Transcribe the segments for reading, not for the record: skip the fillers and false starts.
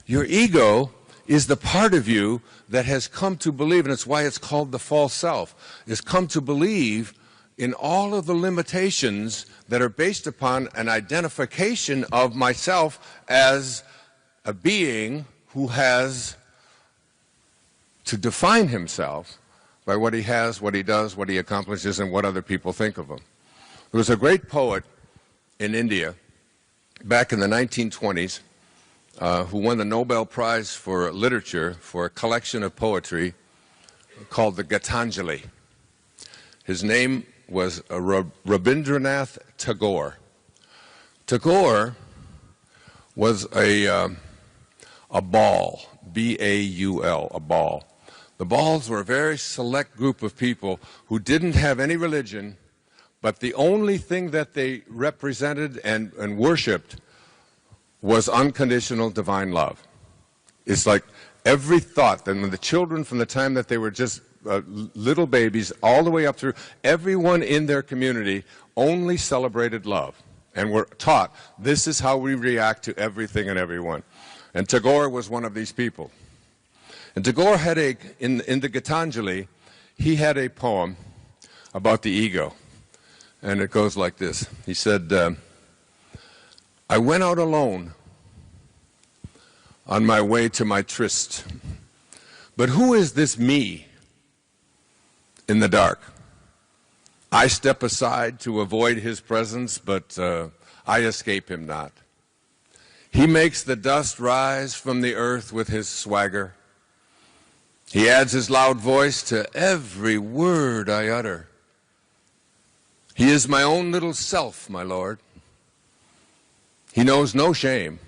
Your ego is the part of you that has come to believe, and it's why it's called the false self, is come to believe in all of the limitations that are based upon an identification of myself as a being who has to define himself by what he has, what he does, what he accomplishes, and what other people think of him. There was a great poet in India back in the 1920s who won the Nobel Prize for Literature for a collection of poetry called the Gitanjali. His name was Rabindranath Tagore. Tagore was a ball, B-A-U-L, a ball. The balls were a very select group of people who didn't have any religion, but the only thing that they represented and worshipped was unconditional divine love. It's like every thought, and the children from the time that they were just little babies all the way up through, everyone in their community only celebrated love and were taught this is how we react to everything and everyone. And Tagore was one of these people. And Tagore had in the Gitanjali, he had a poem about the ego. And it goes like this. He said, I went out alone on my way to my tryst. But who is this me in the dark? I step aside to avoid his presence, but I escape him not. He makes the dust rise from the earth with his swagger. He adds his loud voice to every word I utter. He is my own little self, my Lord. He knows no shame,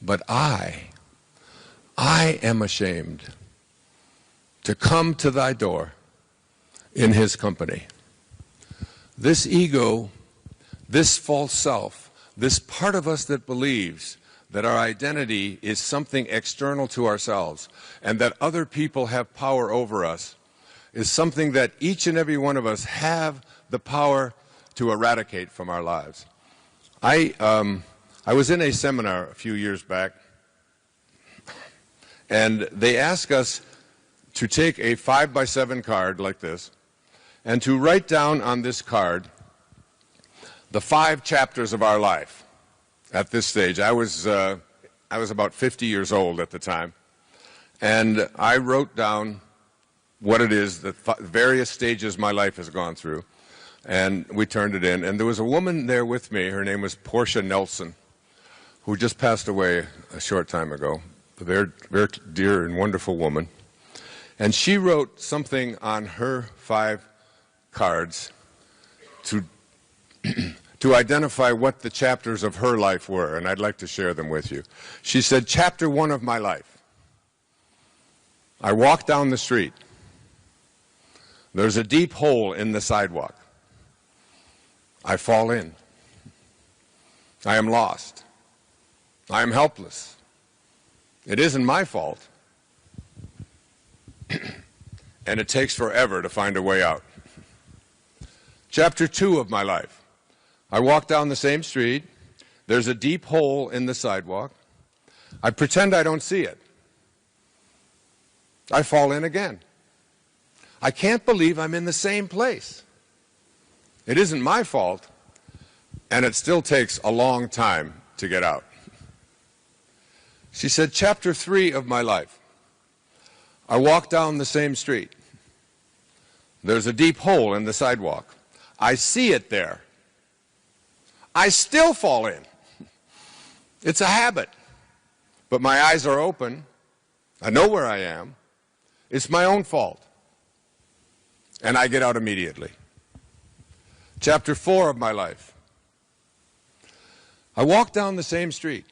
but I am ashamed to come to thy door in his company. This ego, this false self, this part of us that believes that our identity is something external to ourselves and that other people have power over us, is something that each and every one of us have the power to eradicate from our lives. I was in a seminar a few years back, and they asked us to take a 5x7 card like this and to write down on this card the 5 chapters of our life. At this stage, I was about 50 years old at the time, and I wrote down what it is that various stages my life has gone through, and we turned it in. And there was a woman there with me. Her name was Portia Nelson, who just passed away a short time ago. A very, very dear and wonderful woman, and she wrote something on her 5 cards to identify what the chapters of her life were, and I'd like to share them with you. She said, chapter 1 of my life. I walk down the street. There's a deep hole in the sidewalk. I fall in. I am lost. I am helpless. It isn't my fault. And it takes forever to find a way out. Chapter 2 of my life. I walk down the same street. There's a deep hole in the sidewalk. I pretend I don't see it. I fall in again. I can't believe I'm in the same place. It isn't my fault, and it still takes a long time to get out. She said, chapter 3 of my life. I walk down the same street. There's a deep hole in the sidewalk. I see it there. I still fall in. It's a habit. But my eyes are open. I know where I am. It's my own fault. And I get out immediately. Chapter 4 of my life. I walk down the same street.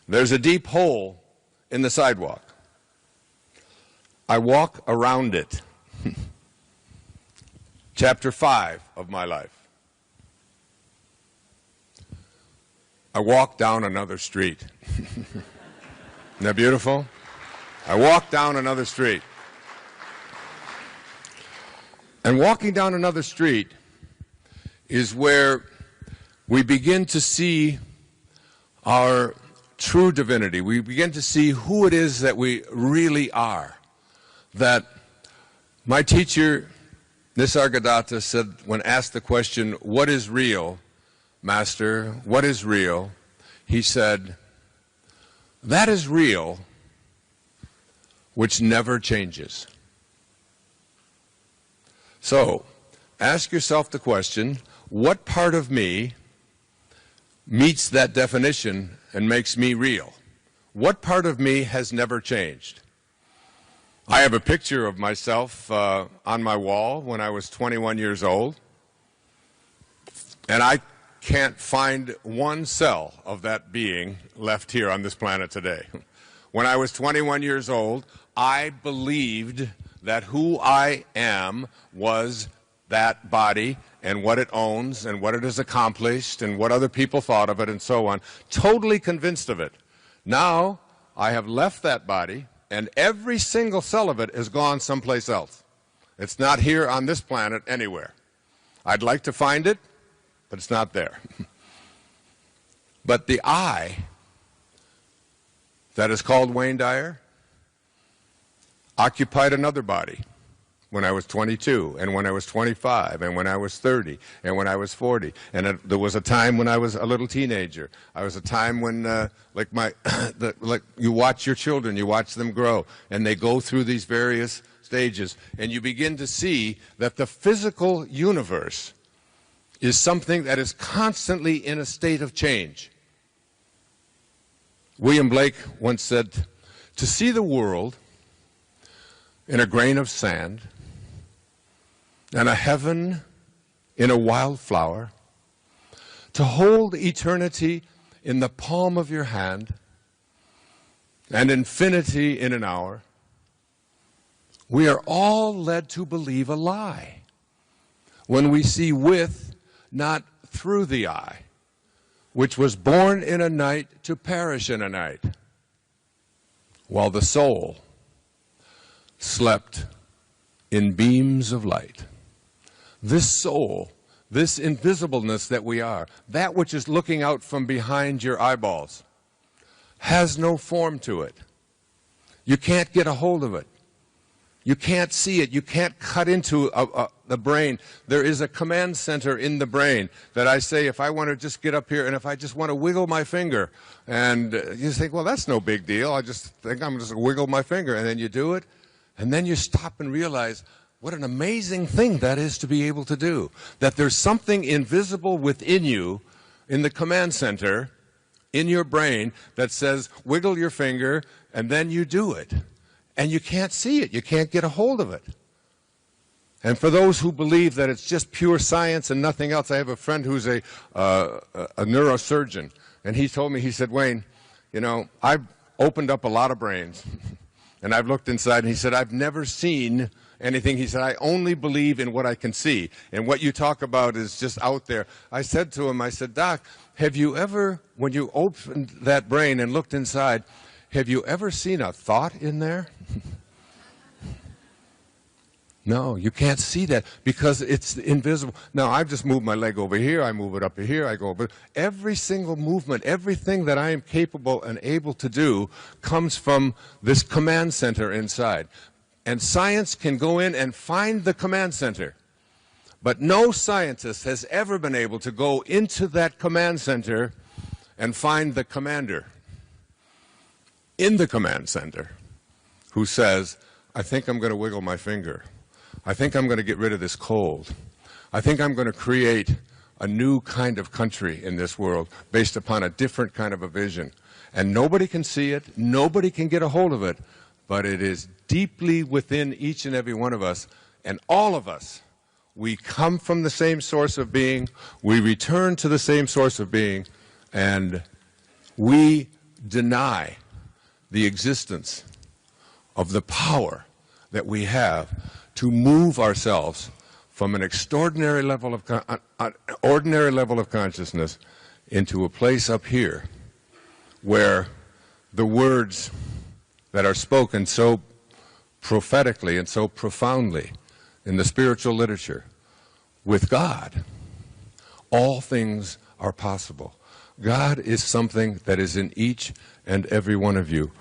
There's a deep hole in the sidewalk. I walk around it. Chapter 5 of my life. I walk down another street. Isn't that beautiful? I walk down another street. And walking down another street is where we begin to see our true divinity. We begin to see who it is that we really are. That my teacher, Nisargadatta, said when asked the question, "What is real, Master? What is real?" He said, "That is real which never changes." So, ask yourself the question, what part of me meets that definition and makes me real? What part of me has never changed? I have a picture of myself on my wall when I was 21 years old, and I can't find one cell of that being left here on this planet today. When I was 21 years old, I believed that who I am was that body and what it owns and what it has accomplished and what other people thought of it and so on. Totally convinced of it. Now I have left that body and every single cell of it has gone someplace else. It's not here on this planet anywhere. I'd like to find it, but it's not there. But the I that is called Wayne Dyer occupied another body when I was 22, and when I was 25, and when I was 30, and when I was 40. And there was a time when I was a little teenager. I was a time when, like you watch your children, you watch them grow, and they go through these various stages, and you begin to see that the physical universe is something that is constantly in a state of change. William Blake once said, "To see the world in a grain of sand, and a heaven in a wildflower, to hold eternity in the palm of your hand, and infinity in an hour, we are all led to believe a lie when we see with, not through the eye, which was born in a night to perish in a night, while the soul slept in beams of light." This soul, this invisibleness that we are, that which is looking out from behind your eyeballs, has no form to it. You can't get a hold of it. You can't see it. You can't cut into the brain. There is a command center in the brain that I say, if I want to just get up here and if I just want to wiggle my finger, and you think, well, that's no big deal. I just think I'm just going to wiggle my finger, and then you do it, and then you stop and realize what an amazing thing that is to be able to do. That there's something invisible within you in the command center in your brain that says, wiggle your finger, and then you do it. And you can't see it. You can't get a hold of it. And for those who believe that it's just pure science and nothing else, I have a friend who's a neurosurgeon, and he told me, he said, "Wayne, you know, I've opened up a lot of brains, and I've looked inside," and he said, "I've never seen anything." He said, "I only believe in what I can see, and what you talk about is just out there." I said to him, I said, "Doc, have you ever, when you opened that brain and looked inside, have you ever seen a thought in there?" No, you can't see that because it's invisible. Now, I've just moved my leg over here, I move it up here, I go, but every single movement, everything that I am capable and able to do comes from this command center inside. And science can go in and find the command center. But no scientist has ever been able to go into that command center and find the commander in the command center who says, "I think I'm going to wiggle my finger. I think I'm going to get rid of this cold. I think I'm going to create a new kind of country in this world based upon a different kind of a vision." And nobody can see it, nobody can get a hold of it, but it is deeply within each and every one of us. And all of us, we come from the same source of being, we return to the same source of being, and we deny the existence of the power that we have to move ourselves from an extraordinary level of ordinary level of consciousness into a place up here where the words that are spoken so prophetically and so profoundly in the spiritual literature, with God, all things are possible. God is something that is in each and every one of you.